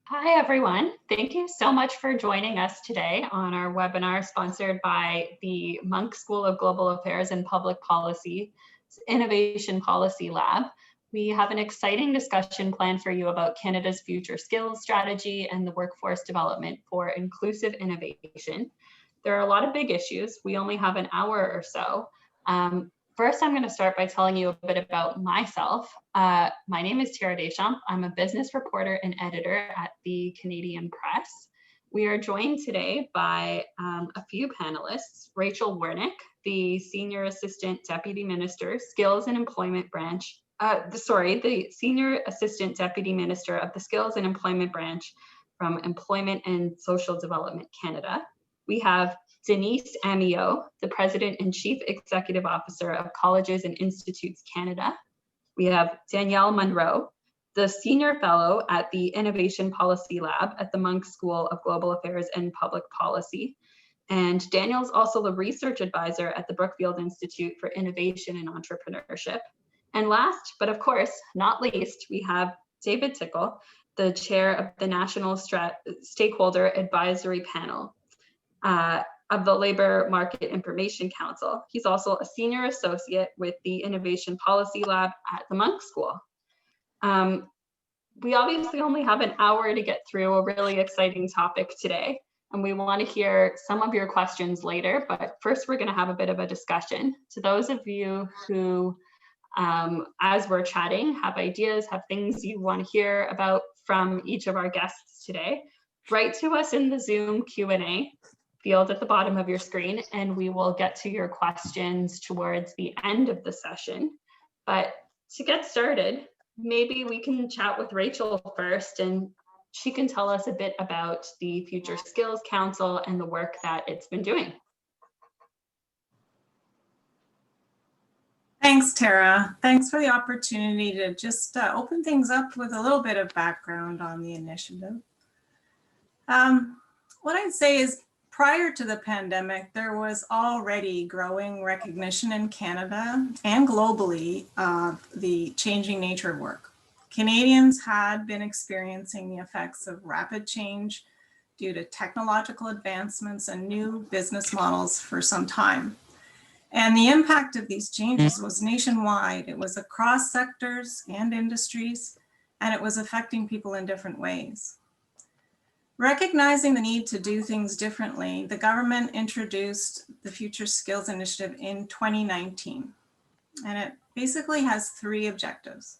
Hi, everyone. Thank you so much for joining us today on our webinar sponsored by the Munk School of Global Affairs and Public Policy Innovation Policy Lab. We have an exciting discussion planned for you about Canada's future skills strategy and the workforce development for inclusive innovation. There are a lot of big issues. We only have an hour or so. First, I'm going to start by telling you a bit about myself. My name is Tara Deschamps. I'm a business reporter and editor at the Canadian Press. We are joined today by a few panelists. Rachel Wernick, the Senior Assistant Deputy Minister, Skills and Employment Branch, the Senior Assistant Deputy Minister of the Skills and Employment Branch from Employment and Social Development Canada. We have Denise Amio, the President and Chief Executive Officer of Colleges and Institutes Canada. We have Danielle Munro, the Senior Fellow at the Innovation Policy Lab at the Munk School of Global Affairs and Public Policy. And Danielle's also the Research Advisor at the Brookfield Institute for Innovation and Entrepreneurship. And last, but of course not least, we have David Tickle, the Chair of the National Stakeholder Advisory Panel of the Labor Market Information Council. He's also a senior associate with the Innovation Policy Lab at the Munk School. We obviously only have an hour to get through a really exciting topic today, and we want to hear some of your questions later, but first we're going to have a bit of a discussion. To those of you who, as we're chatting, have ideas, have things you want to hear about from each of our guests today, write to us in the Zoom Q&A field at the bottom of your screen, and we will get to your questions towards the end of the session. But to get started, maybe we can chat with Rachel first, and she can tell us a bit about the Future Skills Council and the work that it's been doing. Thanks, Tara. Thanks for the opportunity to just open things up with a little bit of background on the initiative. What I'd say is, prior to the pandemic, there was already growing recognition in Canada and globally of the changing nature of work. Canadians had been experiencing the effects of rapid change due to technological advancements and new business models for some time. And the impact of these changes was nationwide. It was across sectors and industries, and it was affecting people in different ways. Recognizing the need to do things differently, the government introduced the Future Skills Initiative in 2019, and it basically has three objectives.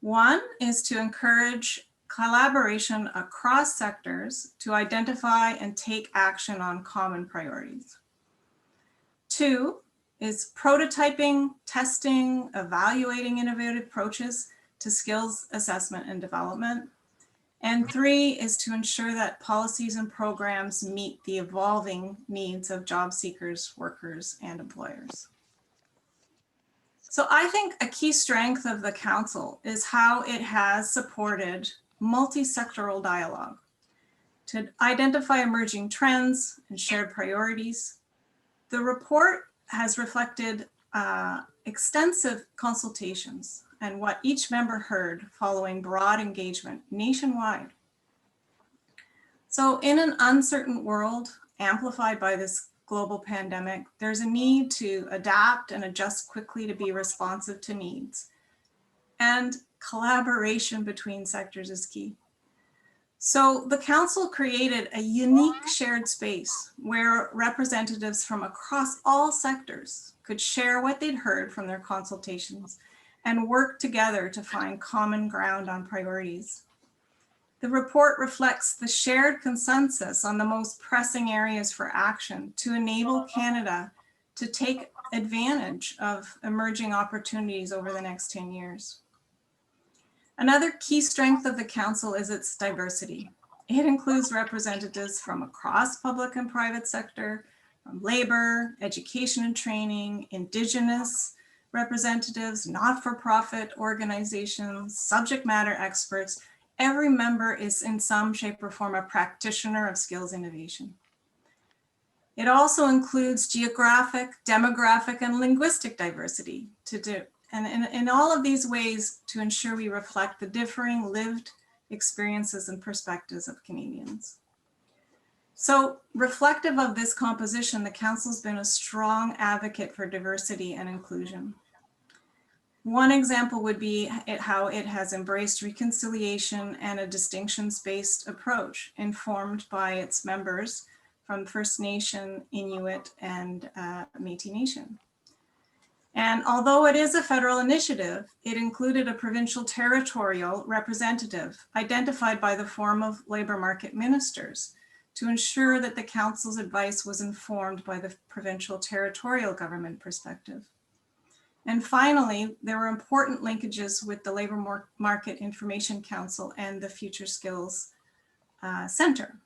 One is to encourage collaboration across sectors to identify and take action on common priorities. Two is prototyping, testing, evaluating innovative approaches to skills assessment and development. And three is to ensure that policies and programs meet the evolving needs of job seekers, workers, and employers. So I think a key strength of the Council is how it has supported multi-sectoral dialogue to identify emerging trends and shared priorities. The report has reflected extensive consultations and what each member heard following broad engagement nationwide. So in an uncertain world amplified by this global pandemic, there's a need to adapt and adjust quickly to be responsive to needs. And collaboration between sectors is key. So the Council created a unique shared space where representatives from across all sectors could share what they'd heard from their consultations and work together to find common ground on priorities. The report reflects the shared consensus on the most pressing areas for action to enable Canada to take advantage of emerging opportunities over the next 10 years. Another key strength of the Council is its diversity. It includes representatives from across public and private sector, from labor, education and training, Indigenous representatives, not-for-profit organizations, subject matter experts. Every member is in some shape or form a practitioner of skills innovation. It also includes geographic, demographic, and linguistic diversity and in all of these ways to ensure we reflect the differing lived experiences and perspectives of Canadians. So reflective of this composition, the Council's been a strong advocate for diversity and inclusion. One example would be how it has embraced reconciliation and a distinctions-based approach informed by its members from First Nation, Inuit, and Métis Nation. And although it is a federal initiative, it included a provincial territorial representative identified by the Forum of Labour Market Ministers to ensure that the Council's advice was informed by the provincial territorial government perspective. And finally, there were important linkages with the Labour Market Information Council and the Future Skills Center.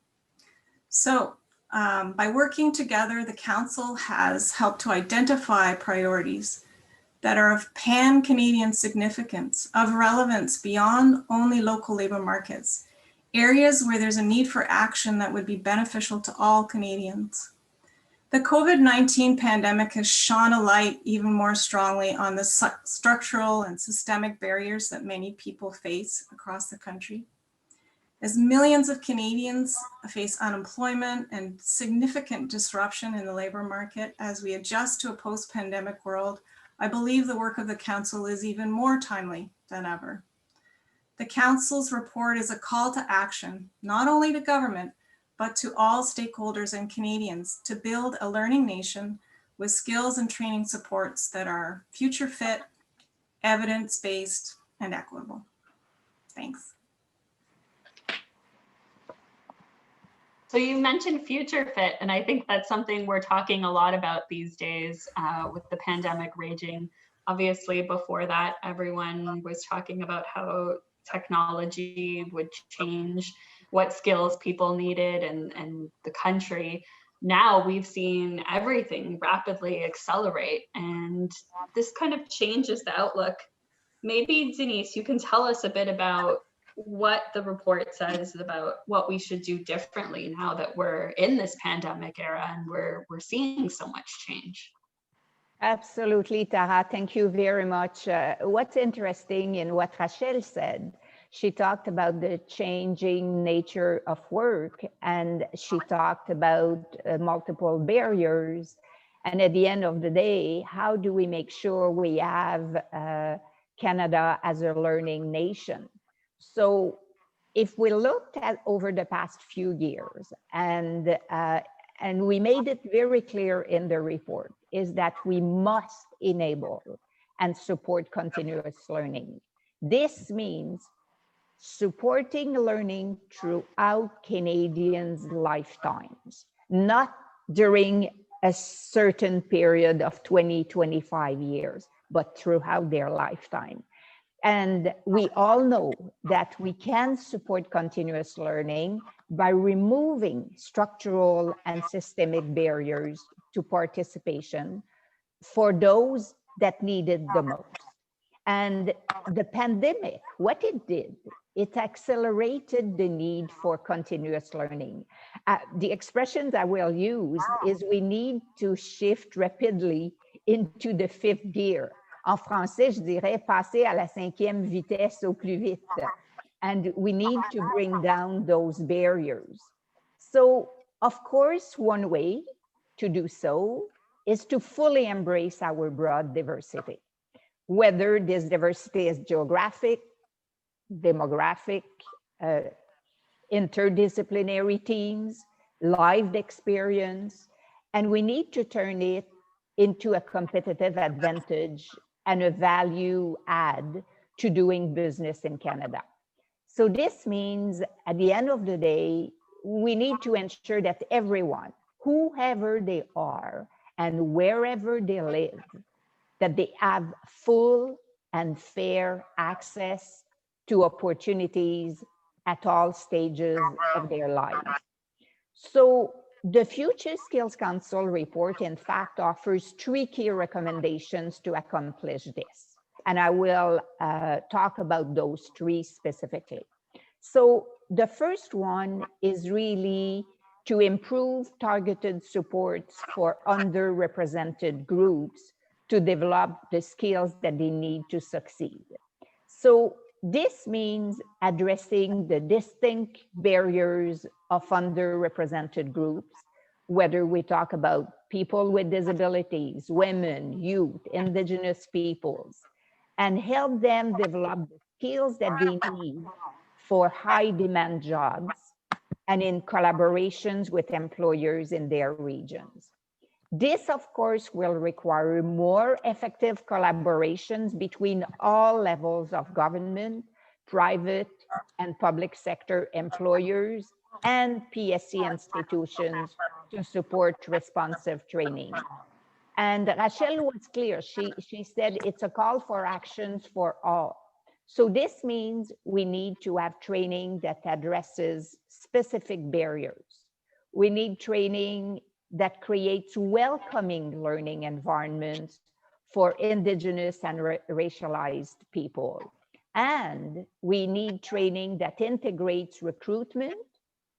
So by working together, the Council has helped to identify priorities that are of pan-Canadian significance, of relevance beyond only local labour markets, areas where there's a need for action that would be beneficial to all Canadians. The COVID-19 pandemic has shone a light even more strongly on the structural and systemic barriers that many people face across the country. As millions of Canadians face unemployment and significant disruption in the labour market as we adjust to a post-pandemic world, I believe the work of the Council is even more timely than ever. The Council's report is a call to action, not only to government, but to all stakeholders and Canadians to build a learning nation with skills and training supports that are future fit, evidence-based, and equitable. Thanks. So you mentioned future fit, and I think that's something we're talking a lot about these days with the pandemic raging. Obviously, before that, everyone was talking about how technology would change what skills people needed and the country. Now we've seen everything rapidly accelerate, and this kind of changes the outlook. Maybe Denise, you can tell us a bit about what the report says about what we should do differently now that we're in this pandemic era and we're seeing so much change. Absolutely, Tara. Thank you very much. What's interesting in what Rachel said, she talked about the changing nature of work, and she talked about multiple barriers. And at the end of the day, how do we make sure we have Canada as a learning nation? So if we looked at over the past few years, and we made it very clear in the report, is that we must enable and support continuous learning. This means supporting learning throughout Canadians' lifetimes, not during a certain period of 20, 25 years, but throughout their lifetime. And we all know that we can support continuous learning by removing structural and systemic barriers to participation for those that need it the most. And the pandemic, what it did, it accelerated the need for continuous learning. The expressions I will use is we need to shift rapidly into the fifth gear. En français, je dirais passer à la 5e vitesse au plus vite. And we need to bring down those barriers. So, of course, one way to do so is to fully embrace our broad diversity. Whether this diversity is geographic, demographic, interdisciplinary teams, lived experience, and we need to turn it into a competitive advantage and a value add to doing business in Canada. So this means at the end of the day, we need to ensure that everyone, whoever they are and wherever they live, that they have full and fair access to opportunities at all stages of their lives. So the Future Skills Council report, in fact, offers 3 key recommendations to accomplish this. And I will talk about those 3 specifically. So the first one is really to improve targeted supports for underrepresented groups to develop the skills that they need to succeed. So this means addressing the distinct barriers of underrepresented groups, whether we talk about people with disabilities, women, youth, indigenous peoples, and help them develop the skills that they need for high demand jobs and in collaborations with employers in their regions. This, of course, will require more effective collaborations between all levels of government, private and public sector employers, and PSC institutions to support responsive training. And Rachel was clear. She said it's a call for actions for all. So this means we need to have training that addresses specific barriers. We need training that creates welcoming learning environments for Indigenous and racialized people. And we need training that integrates recruitment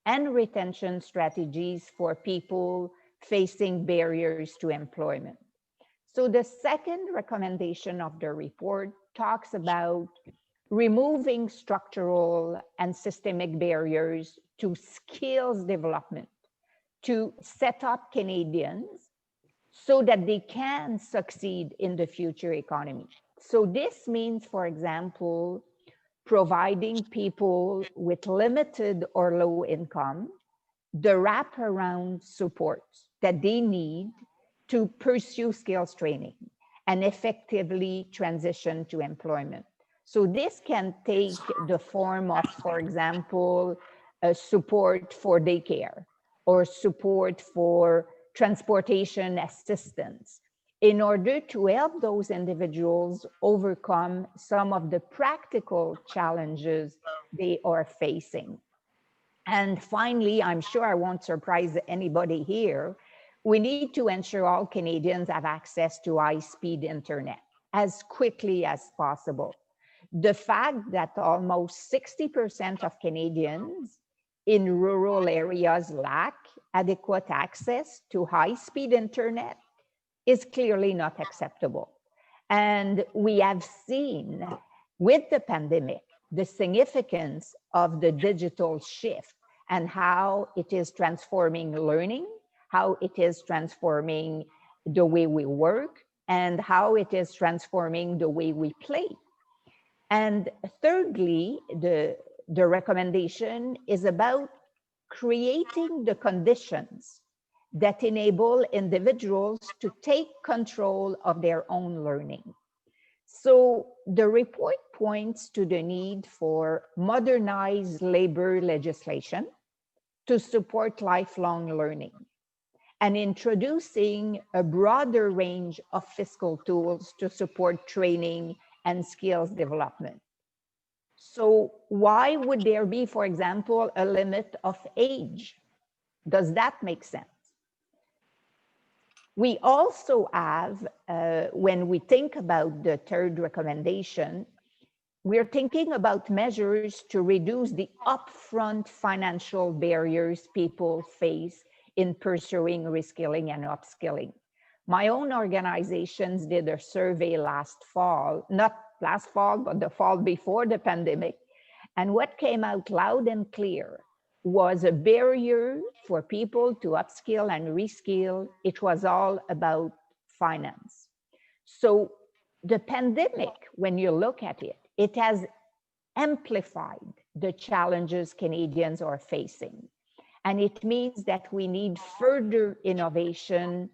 and retention strategies for people facing barriers to employment. So the second recommendation of the report talks about removing structural and systemic barriers to skills development, to set up Canadians so that they can succeed in the future economy. So this means, for example, providing people with limited or low income the wraparound support that they need to pursue skills training and effectively transition to employment. So this can take the form of, for example, support for daycare or support for transportation assistance in order to help those individuals overcome some of the practical challenges they are facing. And finally, I'm sure I won't surprise anybody here, we need to ensure all Canadians have access to high-speed internet as quickly as possible. The fact that almost 60% of Canadians in rural areas lack adequate access to high-speed internet is clearly not acceptable. And we have seen with the pandemic the significance of the digital shift and how it is transforming learning, how it is transforming the way we work, and how it is transforming the way we play. And thirdly, the recommendation is about creating the conditions that enable individuals to take control of their own learning. So the report points to the need for modernized labor legislation to support lifelong learning and introducing a broader range of fiscal tools to support training and skills development. So why would there be, for example, a limit of age? Does that make sense? We also have, when we think about the third recommendation, we're thinking about measures to reduce the upfront financial barriers people face in pursuing reskilling and upskilling. My own organizations did a survey last fall, not last fall, but the fall before the pandemic. And what came out loud and clear was a barrier for people to upskill and reskill. It was all about finance. So the pandemic, when you look at it, it has amplified the challenges Canadians are facing. And it means that we need further innovation,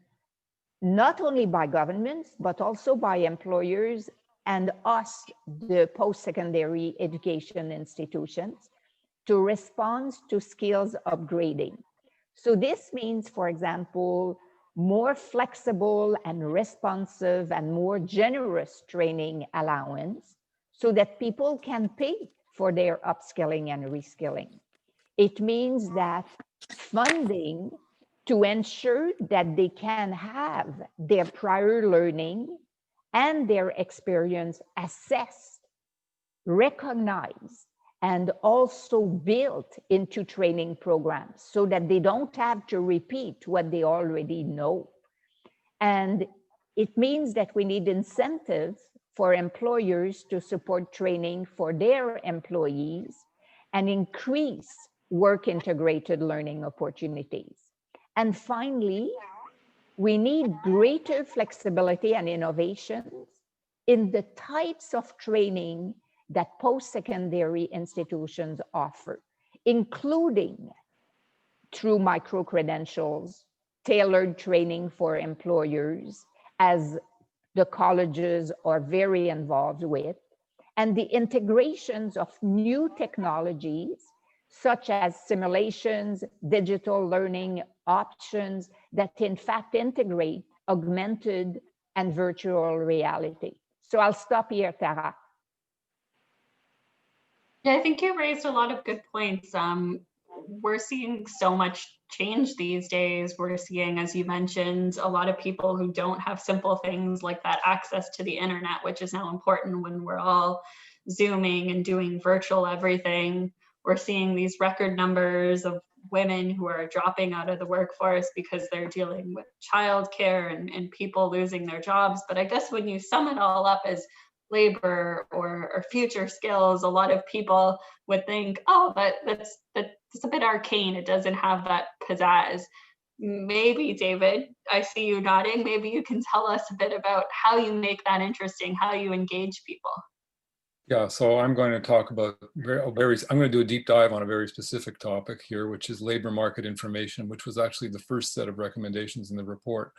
not only by governments, but also by employers and us, the post-secondary education institutions, to respond to skills upgrading. So this means, for example, more flexible and responsive and more generous training allowance so that people can pay for their upskilling and reskilling. It means that funding to ensure that they can have their prior learning and their experience assessed, recognized, and also built into training programs so that they don't have to repeat what they already know. And it means that we need incentives for employers to support training for their employees and increase work integrated learning opportunities. And finally, we need greater flexibility and innovations in the types of training that post-secondary institutions offer, including through micro-credentials, tailored training for employers, as the colleges are very involved with, and the integrations of new technologies, such as simulations, digital learning options that in fact integrate augmented and virtual reality. So I'll stop here, Tara. Yeah, I think you raised a lot of good points. We're seeing so much change these days. We're seeing, as you mentioned, a lot of people who don't have simple things like that access to the internet, which is now important when we're all Zooming and doing virtual everything. We're seeing these record numbers of women who are dropping out of the workforce because they're dealing with childcare and people losing their jobs. But I guess when you sum it all up as labor or future skills, a lot of people would think, oh, that's a bit arcane. It doesn't have that pizzazz. Maybe, David, I see you nodding. Maybe you can tell us a bit about how you make that interesting, how you engage people. Yeah, so I'm going to talk about I'm going to do a deep dive on a very specific topic here, which is labor market information, which was actually the first set of recommendations in the report.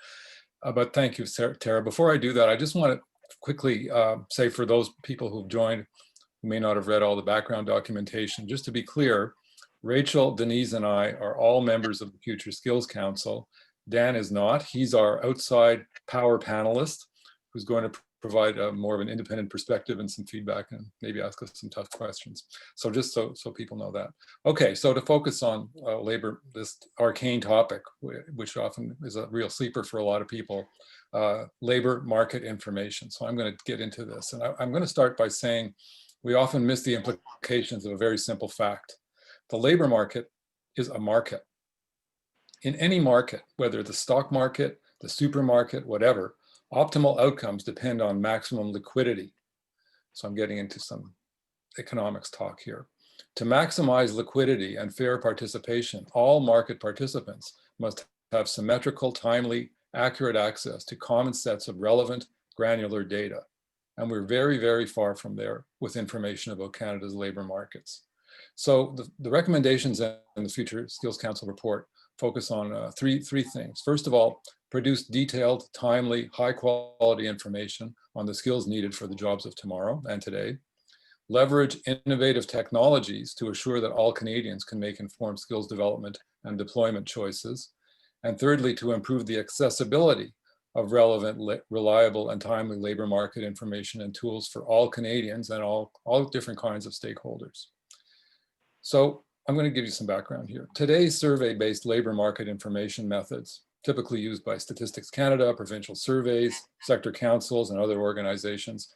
But thank you, Tara. Before I do that, I just want to quickly say, for those people who've joined who may not have read all the background documentation, just to be clear, Rachel, Denise, and I are all members of the Future Skills Council. Dan is not. He's our outside power panelist who's going to provide more of an independent perspective and some feedback and maybe ask us some tough questions. So just so people know that. Okay, so to focus on labor, this arcane topic, which often is a real sleeper for a lot of people, labor market information. So I'm going to get into this. And I'm going to start by saying we often miss the implications of a very simple fact. The labor market is a market. In any market, whether the stock market, the supermarket, whatever, optimal outcomes depend on maximum liquidity. So I'm getting into some economics talk here. To maximize liquidity and fair participation, all market participants must have symmetrical, timely, accurate access to common sets of relevant, granular data. And we're very, very far from there with information about Canada's labor markets. So the recommendations in the Future Skills Council report focus on three things. First of all, produce detailed, timely, high quality information on the skills needed for the jobs of tomorrow and today. Leverage innovative technologies to assure that all Canadians can make informed skills development and deployment choices. And thirdly, to improve the accessibility of relevant, reliable, and timely labor market information and tools for all Canadians and all different kinds of stakeholders. So I'm going to give you some background here. Today's survey-based labor market information methods, typically used by Statistics Canada, provincial surveys, sector councils, and other organizations,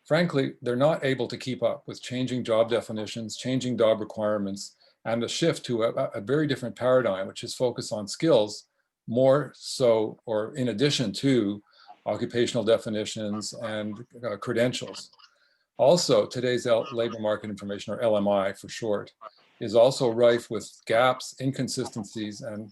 frankly, they're not able to keep up with changing job definitions, changing job requirements, and a shift to a very different paradigm, which is focused on skills more so, or in addition to occupational definitions and credentials. Also, today's labor market information, or LMI for short, is also rife with gaps, inconsistencies, and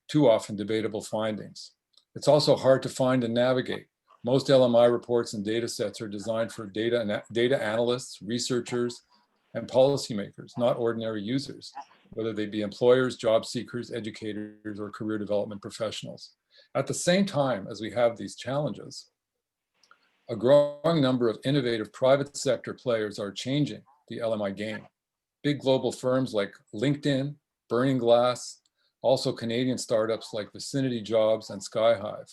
too often debatable findings. It's also hard to find and navigate. Most LMI reports and data sets are designed for data analysts, researchers, and policymakers, not ordinary users, whether they be employers, job seekers, educators, or career development professionals. At the same time as we have these challenges, a growing number of innovative private sector players are changing the LMI game. Big global firms like LinkedIn, Burning Glass, also Canadian startups like Vicinity Jobs and Skyhive.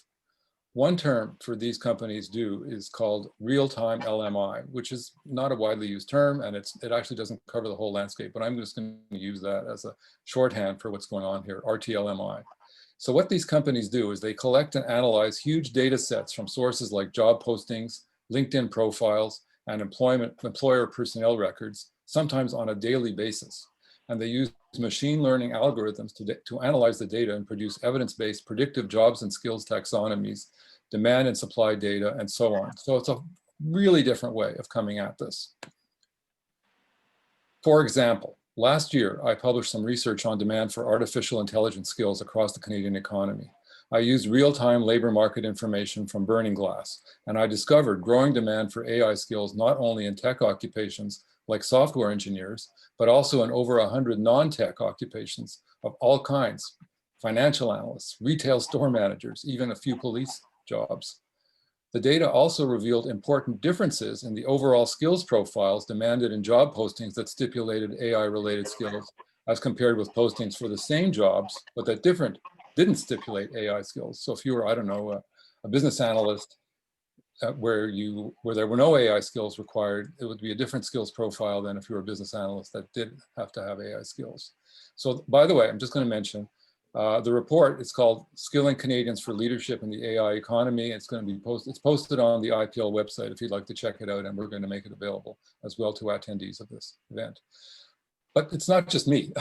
One term for these companies is called real-time LMI, which is not a widely used term, and it actually doesn't cover the whole landscape, but I'm just going to use that as a shorthand for what's going on here, RTLMI. So what these companies do is they collect and analyze huge data sets from sources like job postings, LinkedIn profiles, and employer personnel records, sometimes on a daily basis. And they use machine learning algorithms to analyze the data and produce evidence-based predictive jobs and skills taxonomies, demand and supply data, and so on. So it's a really different way of coming at this. For example, last year, I published some research on demand for artificial intelligence skills across the Canadian economy. I used real-time labor market information from Burning Glass, and I discovered growing demand for AI skills not only in tech occupations like software engineers, but also in over 100 non-tech occupations of all kinds, financial analysts, retail store managers, even a few police jobs. The data also revealed important differences in the overall skills profiles demanded in job postings that stipulated AI-related skills as compared with postings for the same jobs, but that didn't stipulate AI skills. So if you were, I don't know, a business analyst where there were no AI skills required, it would be a different skills profile than if you were a business analyst that did have to have AI skills. So by the way, I'm just going to mention the report. It's called Skilling Canadians for Leadership in the AI Economy. It's going to be posted on the IPL website if you'd like to check it out, and we're going to make it available as well to attendees of this event. But it's not just me.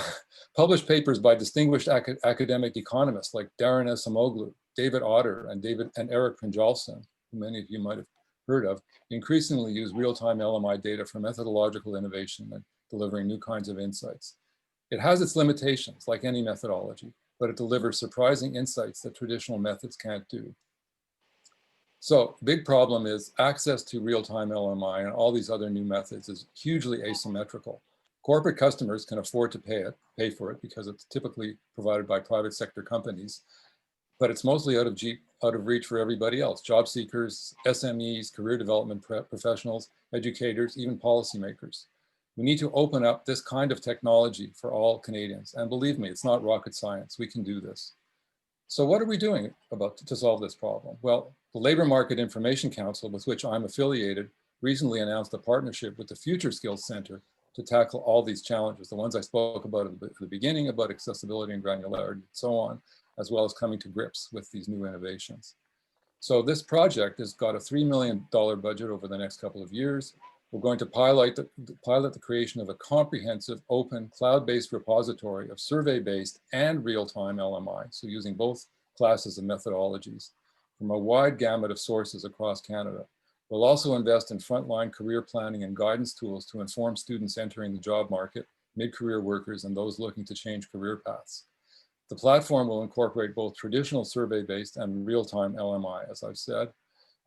Published papers by distinguished academic economists like Daron Acemoglu, David Otter, and Eric Prinjolfsson, who many of you might have heard of, increasingly use real-time LMI data for methodological innovation and delivering new kinds of insights. It has its limitations, like any methodology, but it delivers surprising insights that traditional methods can't do. So big problem is access to real-time LMI and all these other new methods is hugely asymmetrical. Corporate customers can afford to pay for it because it's typically provided by private sector companies, but it's mostly out of reach for everybody else: job seekers, SMEs, career development professionals, educators, even policymakers. We need to open up this kind of technology for all Canadians. And believe me, it's not rocket science. We can do this. So what are we doing to solve this problem? Well, the Labor Market Information Council, with which I'm affiliated, recently announced a partnership with the Future Skills Center to tackle all these challenges, the ones I spoke about at the beginning about accessibility and granularity and so on, as well as coming to grips with these new innovations. So this project has got a $3 million budget over the next couple of years. We're going to pilot the creation of a comprehensive, open, cloud-based repository of survey-based and real-time LMI, so using both classes of methodologies from a wide gamut of sources across Canada. We'll also invest in frontline career planning and guidance tools to inform students entering the job market, mid-career workers, and those looking to change career paths. The platform will incorporate both traditional survey-based and real-time LMI, as I've said,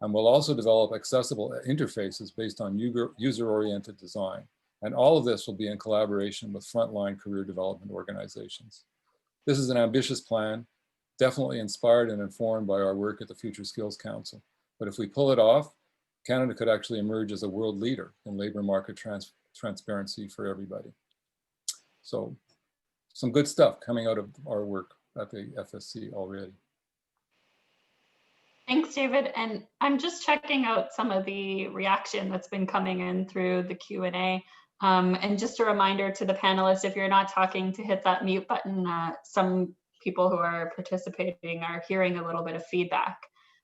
and we'll also develop accessible interfaces based on user-oriented design. And all of this will be in collaboration with frontline career development organizations. This is an ambitious plan, definitely inspired and informed by our work at the Future Skills Council. But if we pull it off, Canada could actually emerge as a world leader in labor market transparency for everybody. So some good stuff coming out of our work at the FSC already. Thanks, David. And I'm just checking out some of the reaction that's been coming in through the Q&A. And just a reminder to the panelists, if you're not talking, to hit that mute button. Some people who are participating are hearing a little bit of feedback.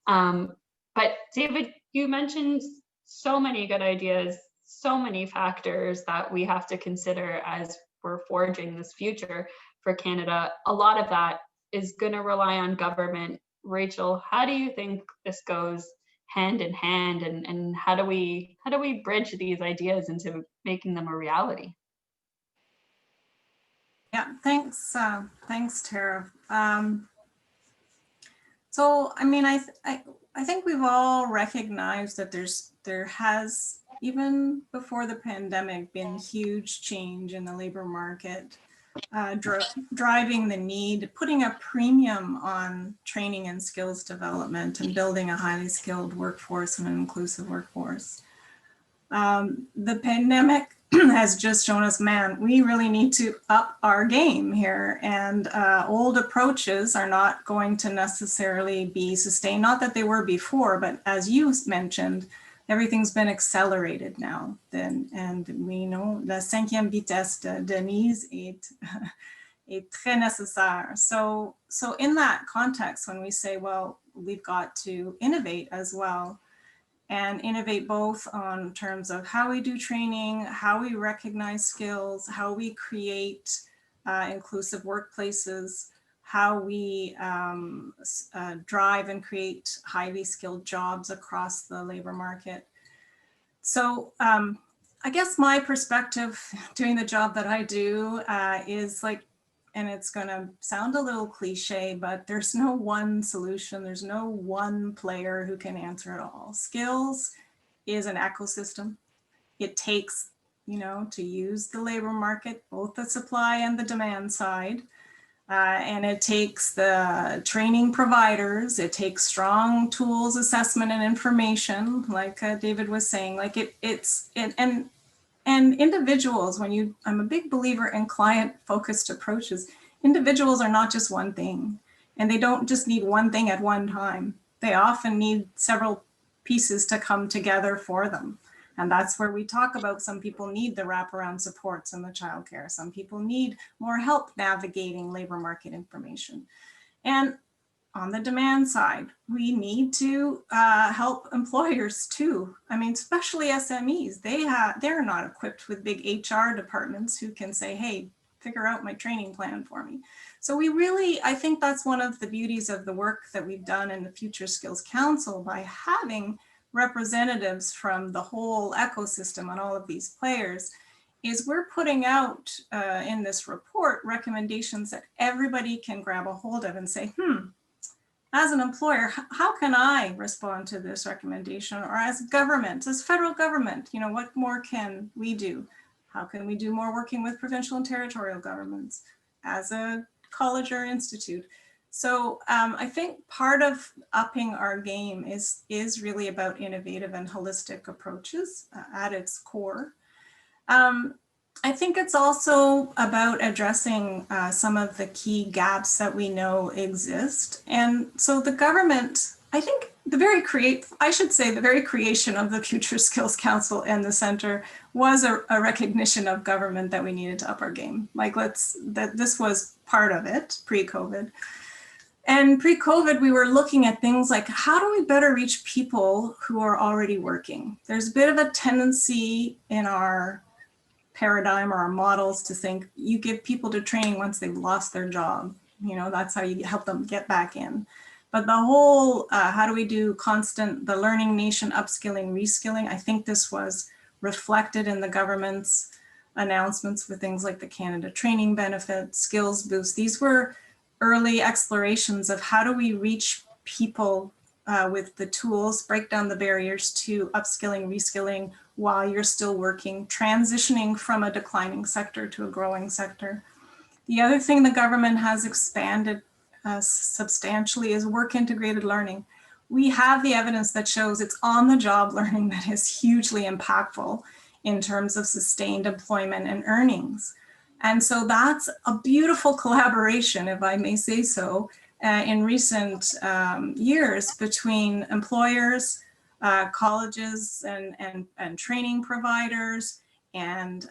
But David, you mentioned so many good ideas, so many factors that we have to consider as we're forging this future for Canada. A lot of that is going to rely on government. Rachel, how do you think this goes hand in hand, and how do we bridge these ideas into making them a reality? Yeah, thanks, Tara. So, I mean, I think we've all recognized that there has, even before the pandemic, been huge change in the labor market, driving the need, putting a premium on training and skills development and building a highly skilled workforce and an inclusive workforce. The pandemic has just shown us, man, we really need to up our game here, and old approaches are not going to necessarily be sustained. Not that they were before, but as you mentioned, everything's been accelerated now. And we know la cinquième vitesse de Denise est très nécessaire. So in that context, when we say, well, we've got to innovate as well, and innovate both on terms of how we do training, how we recognize skills, how we create inclusive workplaces, how we drive and create highly skilled jobs across the labor market. So I guess my perspective doing the job that I do is like, and it's going to sound a little cliche, but there's no one solution. There's no one player who can answer it all. Skills is an ecosystem. It takes, to use the labor market, both the supply and the demand side. And it takes the training providers, it takes strong tools, assessment, and information, like David was saying, like and individuals, I'm a big believer in client-focused approaches. Individuals are not just one thing, and they don't just need one thing at one time. They often need several pieces to come together for them. And that's where we talk about some people need the wraparound supports in the childcare. Some people need more help navigating labor market information. And on the demand side, we need to help employers too. I mean, especially SMEs, they're not equipped with big HR departments who can say, hey, figure out my training plan for me. So I think that's one of the beauties of the work that we've done in the Future Skills Council by having representatives from the whole ecosystem and all of these players, is we're putting out in this report recommendations that everybody can grab a hold of and say, as an employer, how can I respond to this recommendation? Or as government, as federal government, what more can we do? How can we do more working with provincial and territorial governments as a college or institute? So I think part of upping our game is really about innovative and holistic approaches at its core. I think it's also about addressing some of the key gaps that we know exist. And so the government, I think the very creation of the Future Skills Council and the Center was a recognition of government that we needed to up our game. That this was part of it pre-COVID. And pre-COVID, we were looking at things like, how do we better reach people who are already working? There's a bit of a tendency in our paradigm or our models to think you give people to training once they've lost their job. That's how you help them get back in. But the whole, how do we do the learning nation, upskilling, reskilling? I think this was reflected in the government's announcements with things like the Canada Training Benefit, Skills Boost. These were early explorations of how do we reach people with the tools, break down the barriers to upskilling, reskilling while you're still working, transitioning from a declining sector to a growing sector. The other thing the government has expanded substantially is work integrated learning. We have the evidence that shows it's on-the-job learning that is hugely impactful in terms of sustained employment and earnings. And so that's a beautiful collaboration, if I may say so, in recent years between employers, colleges and training providers, and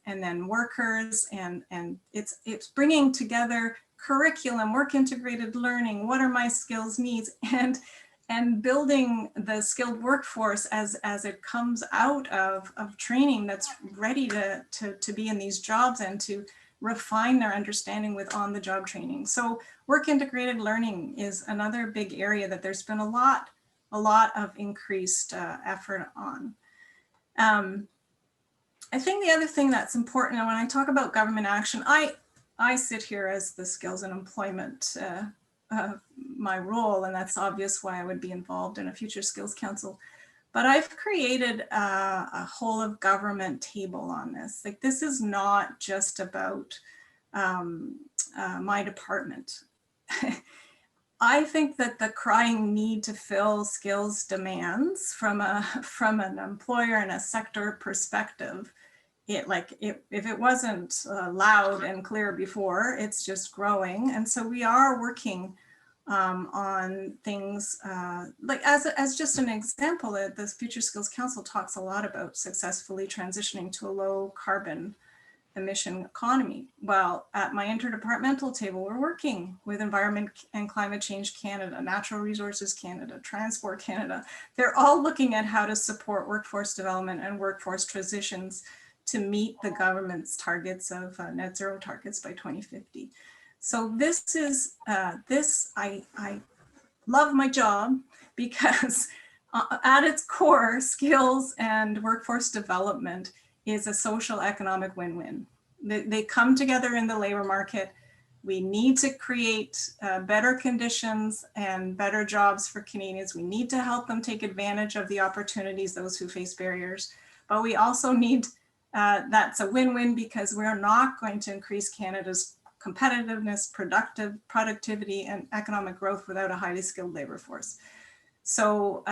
then workers, and it's bringing together curriculum, work integrated learning, what are my skills needs, and building the skilled workforce as it comes out of training that's ready to be in these jobs and to refine their understanding with on-the-job training. So work integrated learning is another big area that there's been a lot of increased effort on. I think the other thing that's important, and when I talk about government action, I sit here as the skills and employment my role, and that's obvious why I would be involved in a Future Skills Council. But I've created a whole of government table on this. Like, this is not just about my department. I think that the crying need to fill skills demands from an employer and a sector perspective, if it wasn't loud and clear before, it's just growing. And so we are working on things like as just an example, the Future Skills Council talks a lot about successfully transitioning to a low carbon emission economy. Well, at my interdepartmental table, we're working with Environment and Climate Change Canada, Natural Resources Canada, Transport Canada. They're all looking at how to support workforce development and workforce transitions to meet the government's targets of net zero targets by 2050. So this is, I love my job because at its core, skills and workforce development is a social economic win-win. They come together in the labor market. We need to create better conditions and better jobs for Canadians. We need to help them take advantage of the opportunities, those who face barriers. But we also need, that's a win-win because we're not going to increase Canada's competitiveness, productivity, and economic growth without a highly skilled labor force. So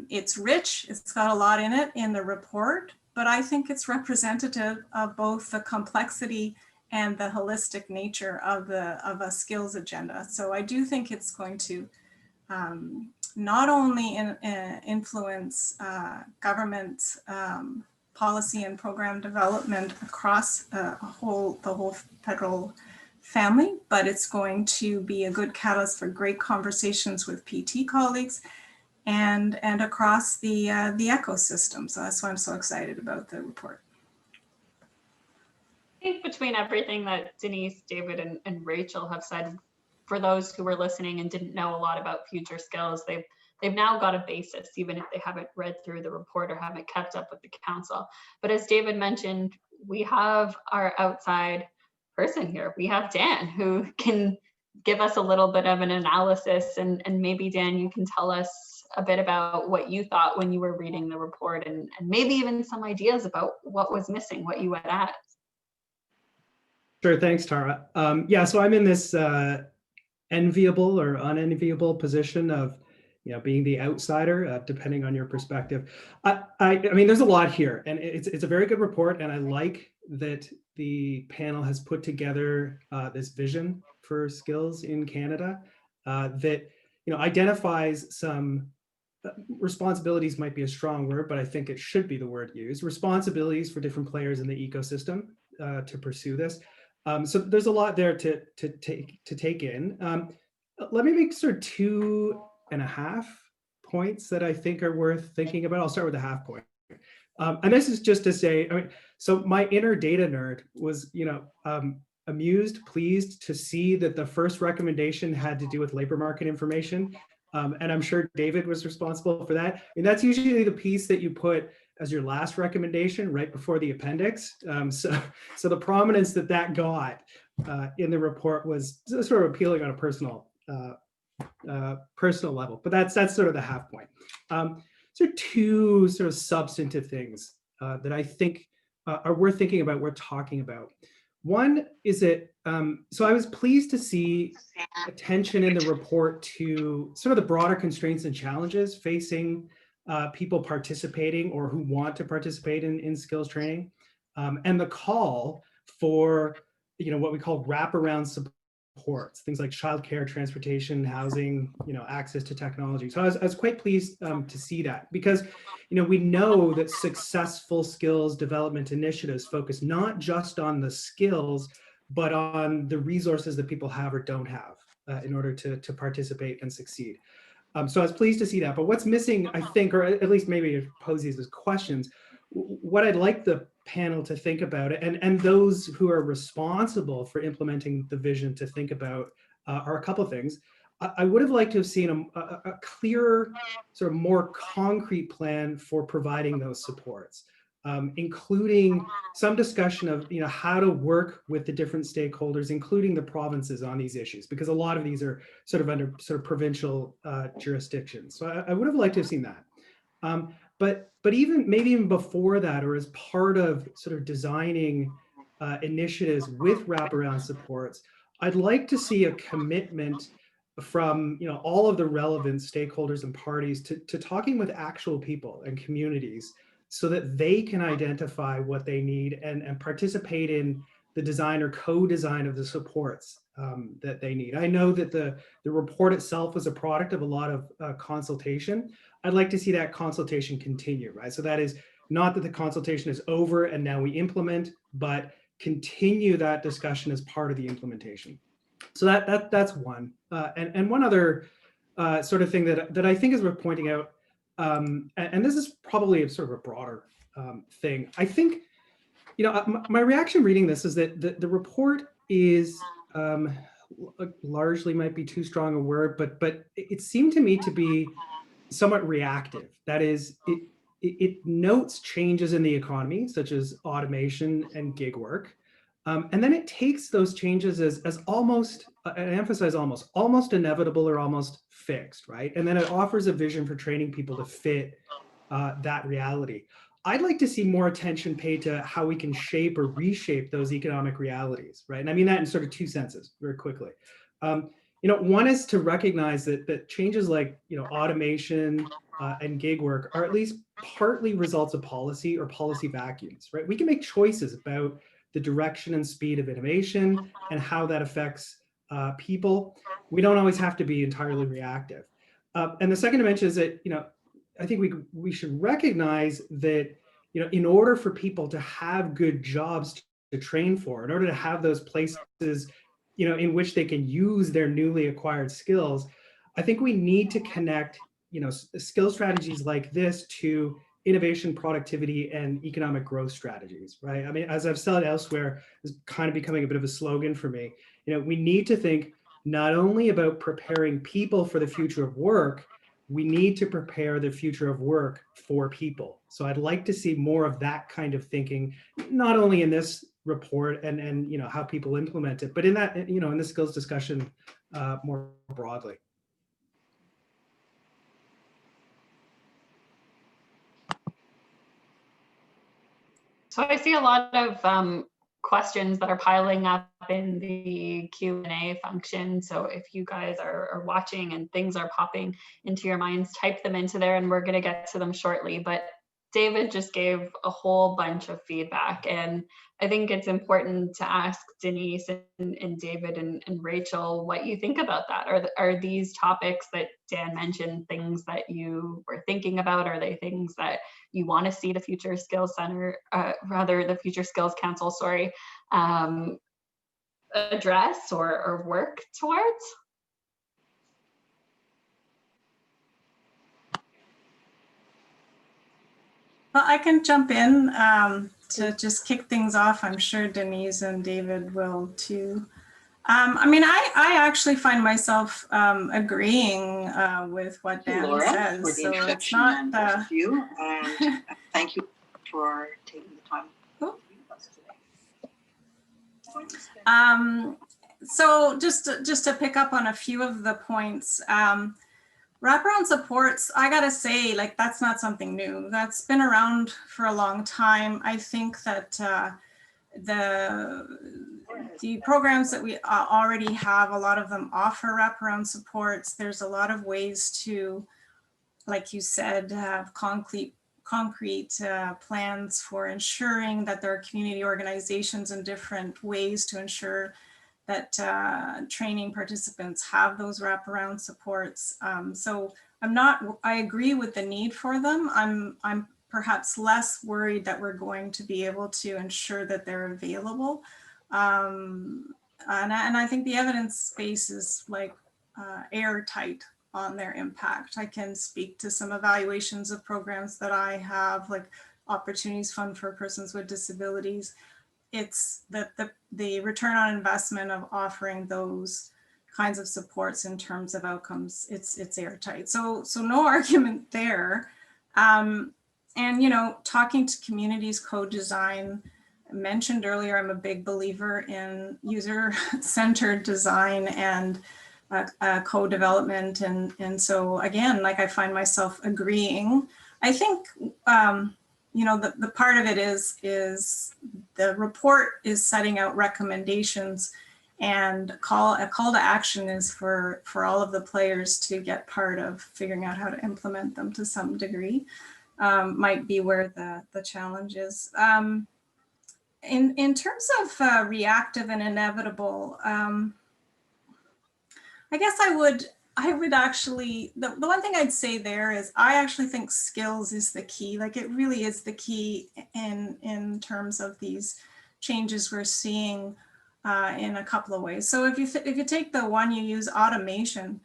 it's rich, it's got a lot in it in the report, but I think it's representative of both the complexity and the holistic nature of a skills agenda. So I do think it's going to not only influence government policy and program development across the whole federal family, but it's going to be a good catalyst for great conversations with PT colleagues and across the ecosystem. So that's why I'm so excited about the report. I think between everything that Denise, David, and Rachel have said, for those who were listening and didn't know a lot about future skills, they've now got a basis, even if they haven't read through the report or haven't kept up with the council. But as David mentioned, we have our outside person here. We have Dan, who can give us a little bit of an analysis, and maybe Dan, you can tell us a bit about what you thought when you were reading the report, and maybe even some ideas about what was missing, what you would add. Sure, thanks, Tara. Yeah, so I'm in this enviable or unenviable position of, being the outsider, depending on your perspective. I mean, there's a lot here, and it's a very good report, and I like that the panel has put together this vision for skills in Canada that identifies some responsibilities. Might be a strong word, but I think it should be the word used. Responsibilities for different players in the ecosystem to pursue this. So there's a lot there to take in. Let me make sort of 2.5 points that I think are worth thinking about. I'll start with the half point. And this is just to say, so my inner data nerd was, amused, pleased to see that the first recommendation had to do with labor market information. And I'm sure David was responsible for that. And that's usually the piece that you put as your last recommendation right before the appendix. So the prominence that got in the report was sort of appealing on a personal level, but that's sort of the half point. So two sort of substantive things that I think are worth thinking about, worth talking about. One is that, so I was pleased to see attention in the report to sort of the broader constraints and challenges facing people participating or who want to participate in skills training, and the call for, what we call wraparound supports, things like childcare, transportation, housing, access to technology. So I was quite pleased to see that, because we know that successful skills development initiatives focus not just on the skills, but on the resources that people have or don't have in order to participate and succeed. So I was pleased to see that. But what's missing, I think, or at least maybe pose these as questions, what I'd like the panel to think about, and those who are responsible for implementing the vision to think about, are a couple of things. I would have liked to have seen a clearer, sort of more concrete plan for providing those supports, including some discussion of how to work with the different stakeholders, including the provinces, on these issues, because a lot of these are sort of under sort of provincial jurisdictions. So I would have liked to have seen that. But maybe even before that, or as part of sort of designing initiatives with wraparound supports, I'd like to see a commitment from all of the relevant stakeholders and parties to talking with actual people and communities, so that they can identify what they need and participate in the design or co-design of the supports that they need. I know that the report itself was a product of a lot of consultation. I'd like to see that consultation continue, right? So that is not that the consultation is over and now we implement, but continue that discussion as part of the implementation. So that's one. And one other sort of thing that I think is worth pointing out, and this is probably sort of a broader thing. I think, my reaction reading this is that the report is largely, might be too strong a word, but it seemed to me to be somewhat reactive. That is, it notes changes in the economy, such as automation and gig work. And then it takes those changes as almost, and I emphasize almost inevitable or almost fixed, right? And then it offers a vision for training people to fit that reality. I'd like to see more attention paid to how we can shape or reshape those economic realities, right? And I mean that in sort of two senses, very quickly. One is to recognize that changes like automation and gig work are at least partly results of policy or policy vacuums, right? We can make choices about the direction and speed of innovation and how that affects people. We don't always have to be entirely reactive. And the second dimension is that I think we should recognize that in order for people to have good jobs to train for, in order to have those places in which they can use their newly acquired skills, I think we need to connect skill strategies like this to innovation, productivity, and economic growth strategies, right? I mean, as I've said elsewhere, it's kind of becoming a bit of a slogan for me. We need to think not only about preparing people for the future of work, we need to prepare the future of work for people. So I'd like to see more of that kind of thinking, not only in this report and how people implement it, but in that, in the skills discussion more broadly. So I see a lot of questions that are piling up in the Q&A function. So if you guys are watching and things are popping into your minds, type them into there and we're going to get to them shortly. But David just gave a whole bunch of feedback, and I think it's important to ask Denise and David and Rachel what you think about that. Are these topics that Dan mentioned things that you were thinking about? Are they things that you want to see the Future Skills Center, the Future Skills Council, address or work towards? Well, I can jump in to just kick things off. I'm sure Denise and David will too. I mean, I actually find myself agreeing with what Dan Laura, says. for the so introduction it's not and both of you, and thank you for taking the time Cool. with us today. So just to pick up on a few of the points, wraparound supports, I gotta say, like, that's not something new. That's been around for a long time. I think that the programs that we already have, a lot of them offer wraparound supports. There's a lot of ways to, like you said, have concrete plans for ensuring that there are community organizations and different ways to ensure that training participants have those wraparound supports. So I agree with the need for them. I'm perhaps less worried that we're going to be able to ensure that they're available. And I think the evidence base is like airtight on their impact. I can speak to some evaluations of programs that I have, like Opportunities Fund for Persons with Disabilities. It's the return on investment of offering those kinds of supports in terms of outcomes, it's airtight. So no argument there. And talking to communities, co-design, mentioned earlier, I'm a big believer in user-centered design and co-development. And so again, like, I find myself agreeing. I think, the part of it is the report is setting out recommendations, and a call to action is for all of the players to get part of figuring out how to implement them to some degree. Might be where the challenge is. In terms of reactive and inevitable, I guess I would actually, the one thing I'd say there is I actually think skills is the key. Like, it really is the key in terms of these changes we're seeing in a couple of ways. So if you take the one you use, automation,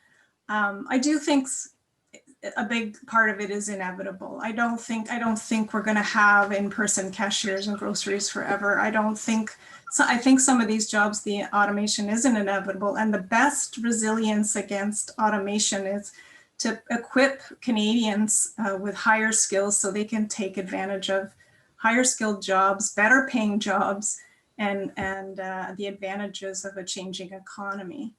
I do think a big part of it is inevitable. I don't think we're going to have in-person cashiers and groceries forever. I think some of these jobs, the automation isn't inevitable, and the best resilience against automation is to equip Canadians with higher skills so they can take advantage of higher skilled jobs, better paying jobs, and the advantages of a changing economy.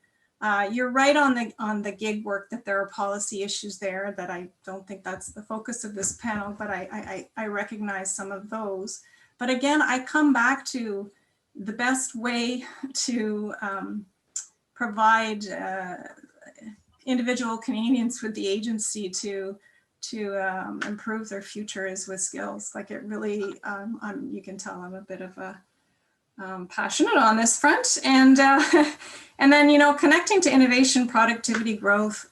You're right on the gig work that there are policy issues there that I don't think that's the focus of this panel, but I recognize some of those. But again, I come back to the best way to provide individual Canadians with the agency to improve their future is with skills. Like it really, you can tell I'm a bit of a passionate on this front, and then, you know, connecting to innovation, productivity, growth.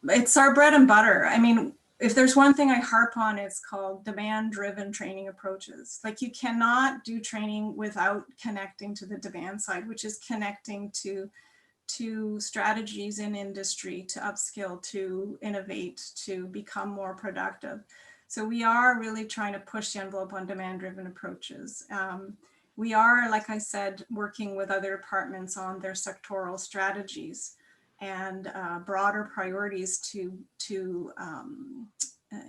It's our bread and butter. I mean, if there's one thing I harp on, it's called demand-driven training approaches. Like you cannot do training without connecting to the demand side, which is connecting to strategies in industry, to upskill, to innovate, to become more productive. So we are really trying to push the envelope on demand-driven approaches. We are, like I said, working with other departments on their sectoral strategies and broader priorities to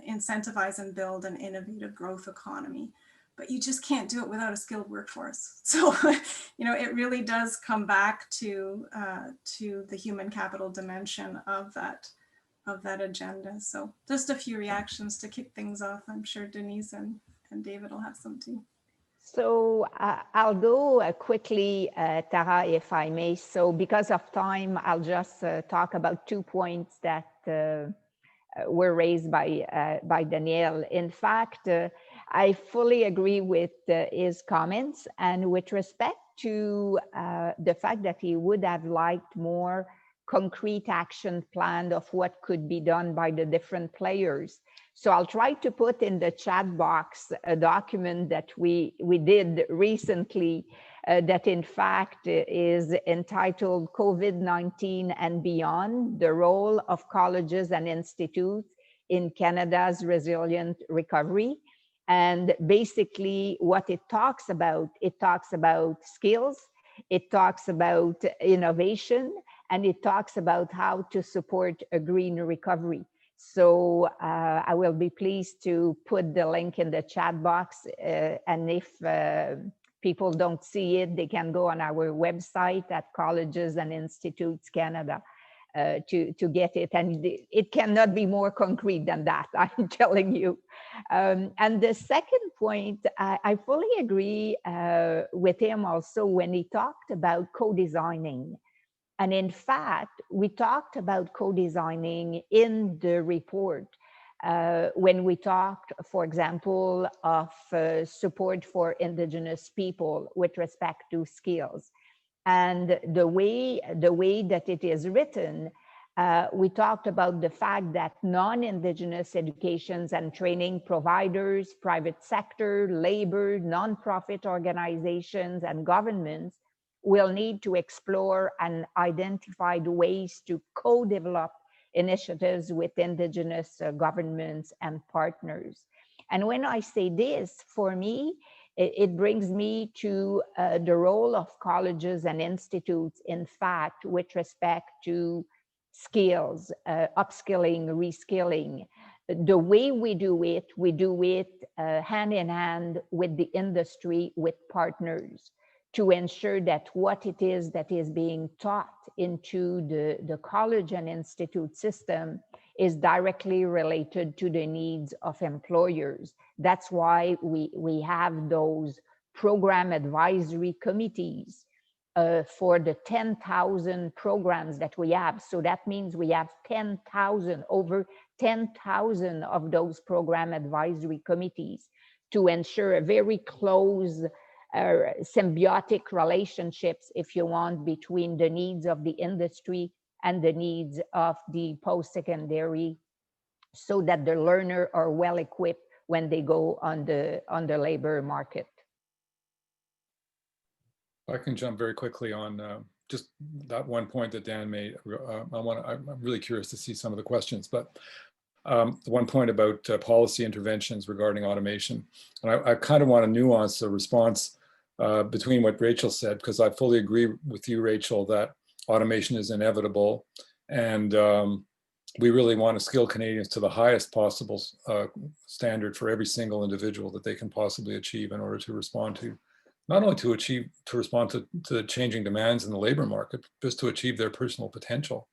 incentivize and build an innovative growth economy. But you just can't do it without a skilled workforce. So, you know, it really does come back to the human capital dimension of that agenda. So just a few reactions to kick things off. I'm sure Denise and David will have some too. So I'll go quickly, Tara, if I may. So because of time, I'll just talk about 2 points that were raised by Daniel. In fact, I fully agree with his comments, and with respect to the fact that he would have liked more concrete action plan of what could be done by the different players. So I'll try to put in the chat box a document that we did recently that in fact is entitled COVID-19 and Beyond, the Role of Colleges and Institutes in Canada's Resilient Recovery. And basically what it talks about skills, it talks about innovation, and it talks about how to support a green recovery. So I will be pleased to put the link in the chat box, and if people don't see it, they can go on our website at Colleges and Institutes Canada to get it. And it cannot be more concrete than that, I'm telling you. And the second point, I fully agree with him also when he talked about co-designing. And in fact, we talked about co-designing in the report when we talked, for example, of support for Indigenous people with respect to skills. And the way that it is written, we talked about the fact that non-Indigenous educations and training providers, private sector, labor, nonprofit organizations, and governments will need to explore and identify ways to co-develop initiatives with Indigenous governments and partners. And when I say this, for me, it brings me to the role of colleges and institutes, in fact, with respect to skills, upskilling, reskilling. The way we do it hand in hand with the industry, with partners, to ensure that what it is that is being taught into the college and institute system is directly related to the needs of employers. That's why we have those program advisory committees for the 10,000 programs that we have. So that means we have 10,000, over 10,000 of those program advisory committees to ensure a very close symbiotic relationships, if you want, between the needs of the industry and the needs of the post-secondary, so that the learner are well equipped when they go on the labor market. I can jump very quickly on just that one point that Dan made. I'm really curious to see some of the questions, but the one point about policy interventions regarding automation. And I kind of want to nuance a response between what Rachel said, because I fully agree with you, Rachel, that automation is inevitable. And we really want to skill Canadians to the highest possible standard for every single individual that they can possibly achieve in order to respond to, not only to respond to the changing demands in the labor market, just to achieve their personal potential.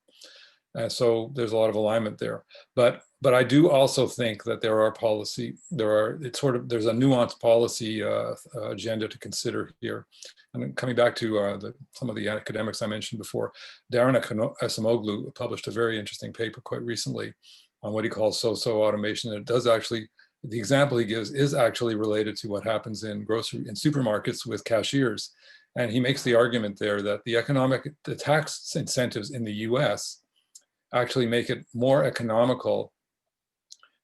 So there's a lot of alignment there. But I do also think that there's a nuanced policy agenda to consider here. And coming back to some of the academics I mentioned before, Darren Acemoglu published a very interesting paper quite recently on what he calls so-so automation. And it does actually, the example he gives is actually related to what happens in supermarkets with cashiers. And he makes the argument there that the tax incentives in the US actually make it more economical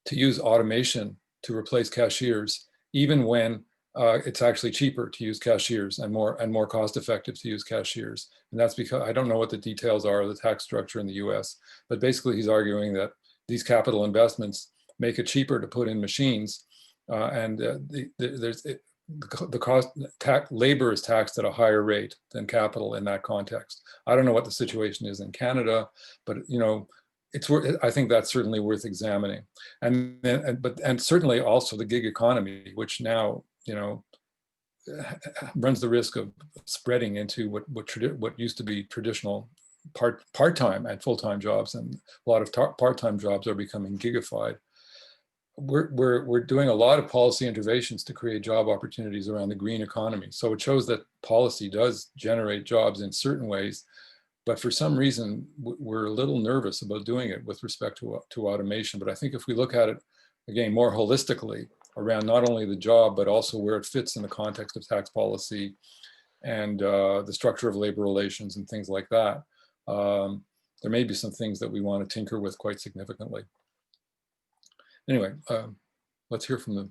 to use automation to replace cashiers, even when it's actually cheaper to use cashiers and more cost effective to use cashiers. And that's because I don't know what the details are of the tax structure in the US, but basically he's arguing that these capital investments make it cheaper to put in machines, labor is taxed at a higher rate than capital in that context. I don't know what the situation is in Canada, but I think that's certainly worth examining. And certainly also the gig economy, which now runs the risk of spreading into what used to be traditional part-time and full-time jobs, and a lot of part-time jobs are becoming gigified. We're doing a lot of policy interventions to create job opportunities around the green economy. So it shows that policy does generate jobs in certain ways, but for some reason we're a little nervous about doing it with respect to automation. But I think if we look at it again more holistically around not only the job, but also where it fits in the context of tax policy and the structure of labor relations and things like that, there may be some things that we want to tinker with quite significantly. Anyway, let's hear from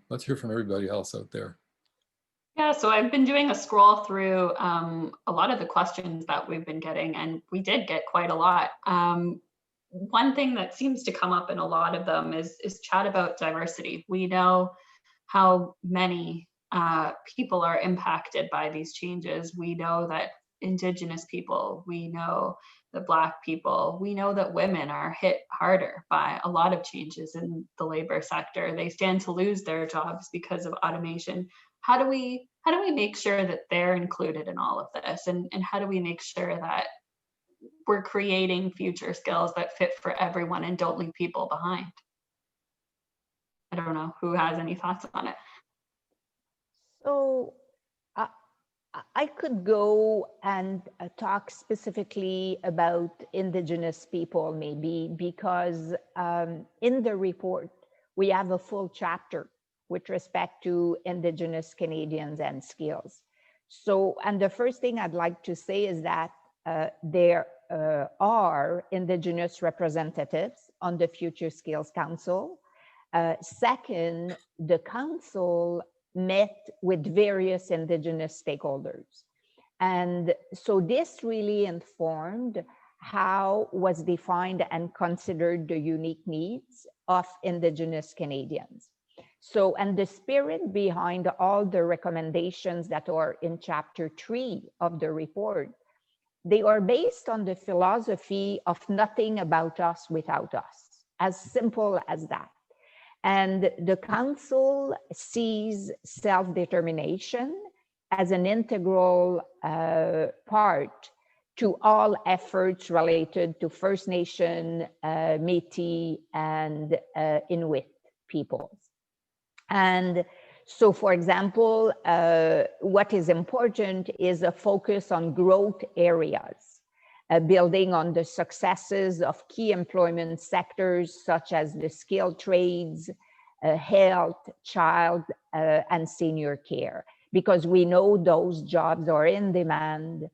everybody else out there. Yeah, so I've been doing a scroll through a lot of the questions that we've been getting, and we did get quite a lot. One thing that seems to come up in a lot of them is chat about diversity. We know how many people are impacted by these changes. We know that Indigenous people, we know the Black people, we know that women are hit harder by a lot of changes in the labor sector. They stand to lose their jobs because of automation. How do we make sure that they're included in all of this? And how do we make sure that we're creating future skills that fit for everyone and don't leave people behind? I don't know who has any thoughts on it. So I could go and talk specifically about Indigenous people, maybe, because in the report, we have a full chapter with respect to Indigenous Canadians and skills. So, and the first thing I'd like to say is that there are Indigenous representatives on the Future Skills Council. Second, the council met with various Indigenous stakeholders. And so this really informed how was defined and considered the unique needs of Indigenous Canadians. So, and the spirit behind all the recommendations that are in chapter 3 of the report, they are based on the philosophy of nothing about us without us, as simple as that. And the council sees self-determination as an integral part to all efforts related to First Nation, Métis, and Inuit peoples. And so, for example, what is important is a focus on growth areas, building on the successes of key employment sectors such as the skilled trades, health, child, and senior care, because we know those jobs are in demand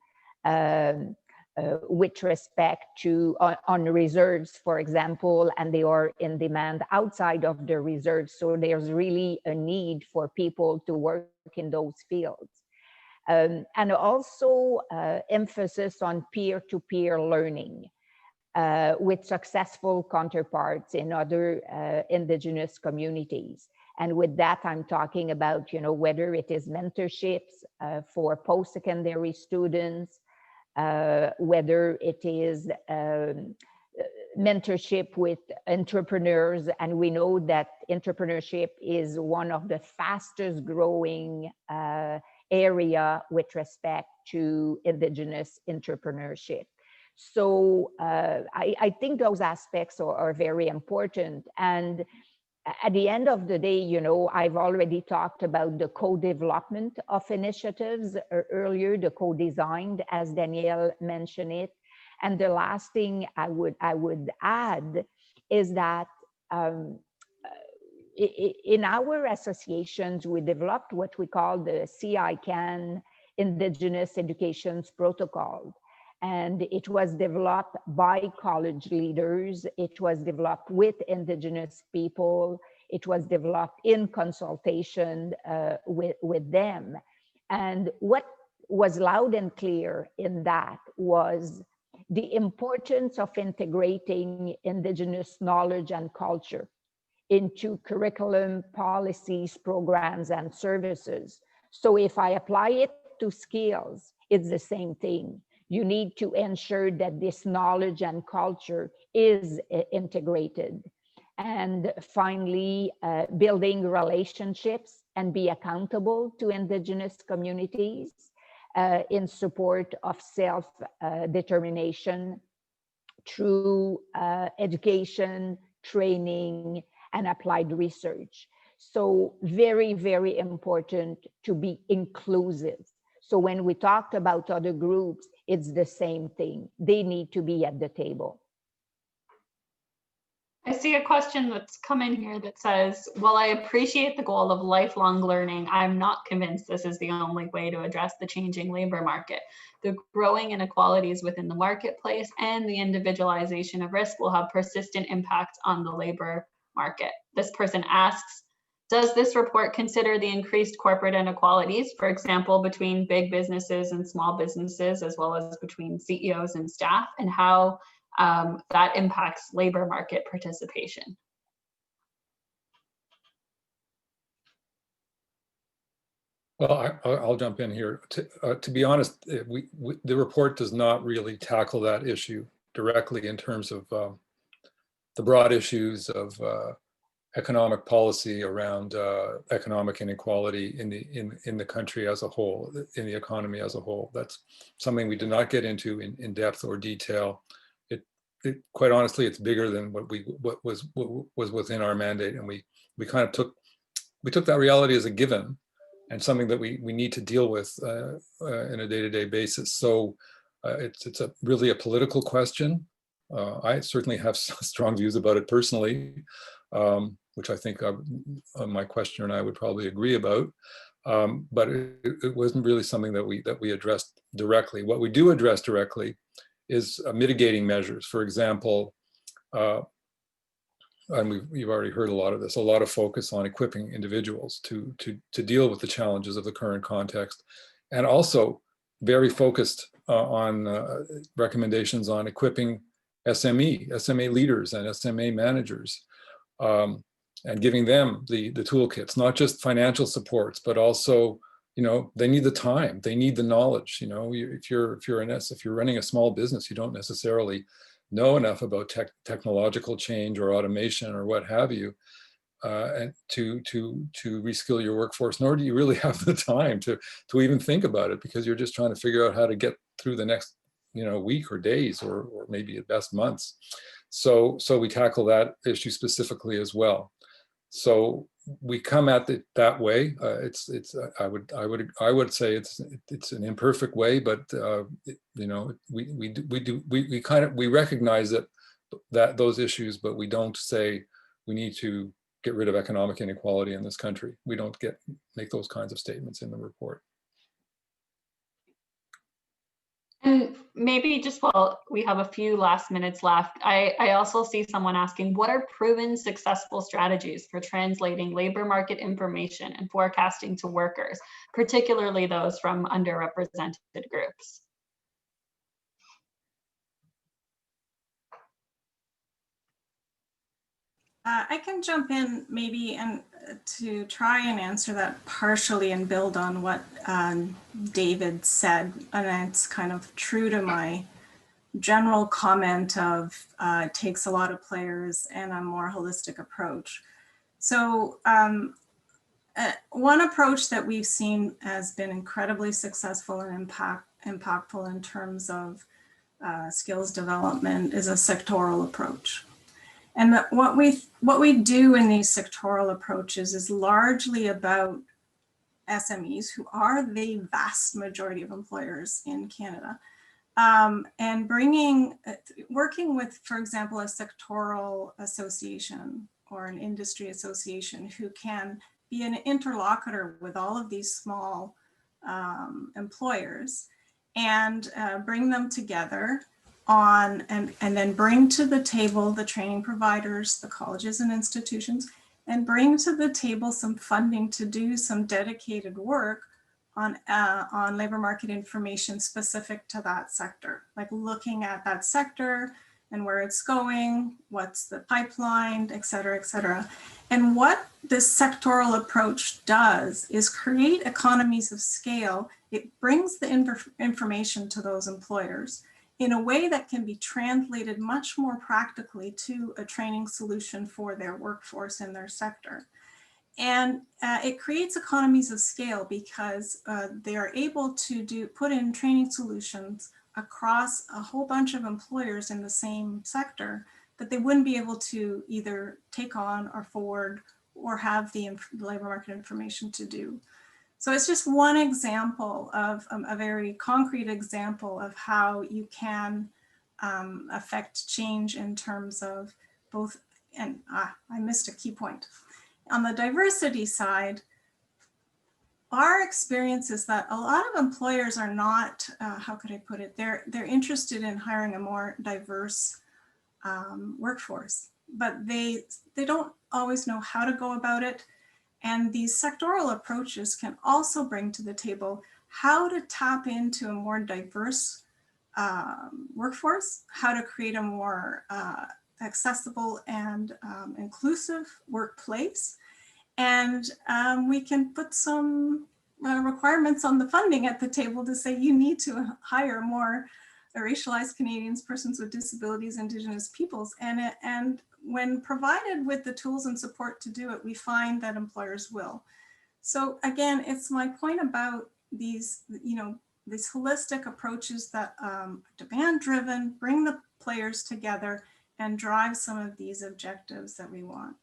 with respect to on reserves, for example, and they are in demand outside of the reserves. So there's really a need for people to work in those fields. And also emphasis on peer-to-peer learning with successful counterparts in other Indigenous communities. And with that, I'm talking about, whether it is mentorships for post-secondary students, whether it is mentorship with entrepreneurs, and we know that entrepreneurship is one of the fastest growing area with respect to Indigenous entrepreneurship. So I think those aspects are very important. And at the end of the day, you know, I've already talked about the co-development of initiatives earlier, the co-designed, as Danielle mentioned it. And the last thing I would add is that in our associations, we developed what we call the CICAN Indigenous Educations Protocol. And it was developed by college leaders. It was developed with Indigenous people. It was developed in consultation with them. And what was loud and clear in that was the importance of integrating Indigenous knowledge and culture into curriculum, policies, programs, and services. So if I apply it to skills, it's the same thing. You need to ensure that this knowledge and culture is integrated. And finally, building relationships and be accountable to Indigenous communities in support of self-determination through education, training, and applied research. So very, very important to be inclusive. So when we talked about other groups, it's the same thing. They need to be at the table. I see a question that's come in here that says, while I appreciate the goal of lifelong learning, I'm not convinced this is the only way to address the changing labor market. The growing inequalities within the marketplace and the individualization of risk will have persistent impacts on the labor market. This person asks, does this report consider the increased corporate inequalities, for example, between big businesses and small businesses, as well as between CEOs and staff, and how that impacts labor market participation? Well, I'll jump in here. To be honest, the report does not really tackle that issue directly in terms of the broad issues of economic policy around economic inequality in the country as a whole, in the economy as a whole. That's something we did not get into in depth or detail. It quite honestly, it's bigger than what was within our mandate, and we kind of took that reality as a given and something that we need to deal with in a day-to-day basis. So it's really a political question. I certainly have strong views about it personally, which I think my questioner and I would probably agree about. But it wasn't really something that we addressed directly. What we do address directly is mitigating measures. For example, and we've already heard a lot of this, a lot of focus on equipping individuals to deal with the challenges of the current context, and also very focused on recommendations on equipping SMA leaders and SMA managers, and giving them the toolkits, not just financial supports, but also, you know, they need the time, they need the knowledge. You know, if you're running a small business, you don't necessarily know enough about technological change or automation or what have you, and to reskill your workforce, nor do you really have the time to even think about it, because you're just trying to figure out how to get through the next, you know, week or days or maybe at best months. So we tackle that issue specifically as well. So we come at it that way. I would say it's an imperfect way, but you know, we recognize that those issues, but we don't say we need to get rid of economic inequality in this country. We don't make those kinds of statements in the report. And maybe just while we have a few last minutes left, I also see someone asking, what are proven successful strategies for translating labor market information and forecasting to workers, particularly those from underrepresented groups? I can jump in maybe and to try and answer that partially and build on what David said, and it's kind of true to my general comment of it takes a lot of players and a more holistic approach. So one approach that we've seen has been incredibly successful and impactful in terms of skills development is a sectoral approach. And what we do in these sectoral approaches is largely about SMEs, who are the vast majority of employers in Canada, and working with, for example, a sectoral association or an industry association who can be an interlocutor with all of these small employers and bring them together on and then bring to the table the training providers, the colleges and institutions, and bring to the table some funding to do some dedicated work on labor market information specific to that sector, like looking at that sector and where it's going, what's the pipeline, et cetera, et cetera. And what this sectoral approach does is create economies of scale. It brings the information to those employers in a way that can be translated much more practically to a training solution for their workforce in their sector. And it creates economies of scale because they are able to put in training solutions across a whole bunch of employers in the same sector that they wouldn't be able to either take on or forward or have the labor market information to do. So it's just one example of a very concrete example of how you can affect change in terms of both, and I missed a key point. On the diversity side, our experience is that a lot of employers are not, how could I put it, they're interested in hiring a more diverse workforce, but they don't always know how to go about it. And these sectoral approaches can also bring to the table how to tap into a more diverse workforce, how to create a more accessible and inclusive workplace. And we can put some requirements on the funding at the table to say you need to hire more racialized Canadians, persons with disabilities, Indigenous peoples. And when provided with the tools and support to do it, we find that employers will. So again, it's my point about these, these holistic approaches that demand driven, bring the players together and drive some of these objectives that we want.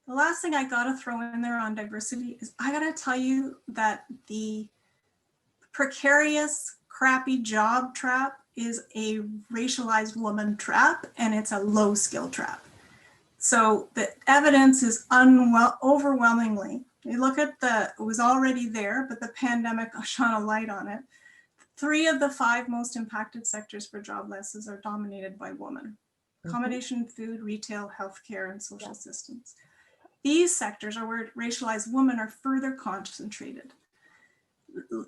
The last thing I gotta throw in there on diversity is I gotta tell you that the precarious, crappy job trap is a racialized woman trap, and it's a low skill trap. So the evidence is overwhelmingly, you look at it was already there, but the pandemic shone a light on it. 3 of the 5 most impacted sectors for job losses are dominated by women. Accommodation, food, retail, healthcare, and social systems. These sectors are where racialized women are further concentrated.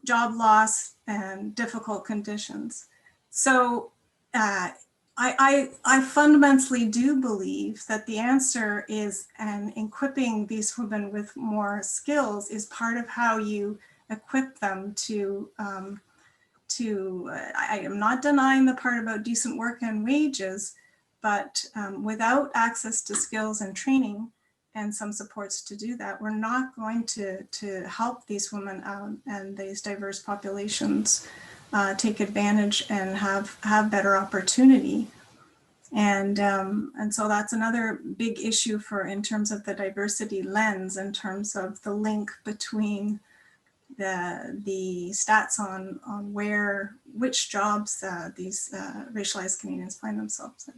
Job loss and difficult conditions. So I fundamentally do believe that the answer is, and equipping these women with more skills is part of how you equip them to I am not denying the part about decent work and wages, but without access to skills and training and some supports to do that, we're not going to help these women and these diverse populations take advantage and have better opportunity. And so that's another big issue in terms of the diversity lens, in terms of the link between the stats on which jobs these racialized Canadians find themselves in.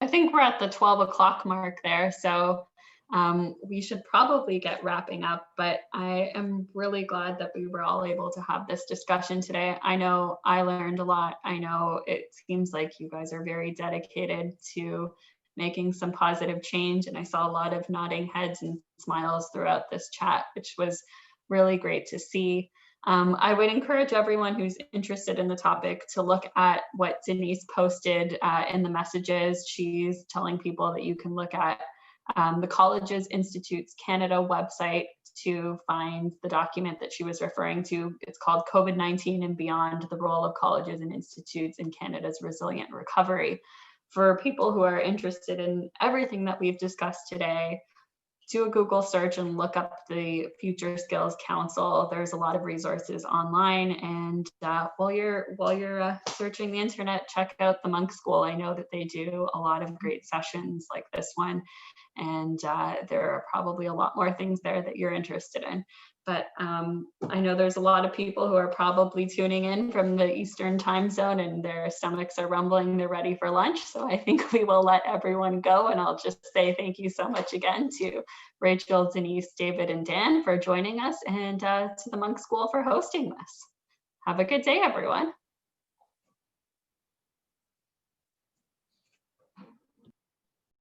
I think we're at the 12 o'clock mark there, so we should probably get wrapping up, but I am really glad that we were all able to have this discussion today. I know I learned a lot. I know it seems like you guys are very dedicated to making some positive change, and I saw a lot of nodding heads and smiles throughout this chat, which was really great to see. I would encourage everyone who's interested in the topic to look at what Denise posted in the messages. She's telling people that you can look at the Colleges Institutes Canada website to find the document that she was referring to. It's called COVID-19 and Beyond: The Role of Colleges and Institutes in Canada's Resilient Recovery. For people who are interested in everything that we've discussed today, do a Google search and look up the Future Skills Council. There's a lot of resources online, and while you're searching the internet, check out the Monk School. I know that they do a lot of great sessions like this one, and there are probably a lot more things there that you're interested in. But I know there's a lot of people who are probably tuning in from the Eastern time zone and their stomachs are rumbling, they're ready for lunch. So I think we will let everyone go, and I'll just say thank you so much again to Rachel, Denise, David, and Dan for joining us, and to the Monk School for hosting this. Have a good day, everyone.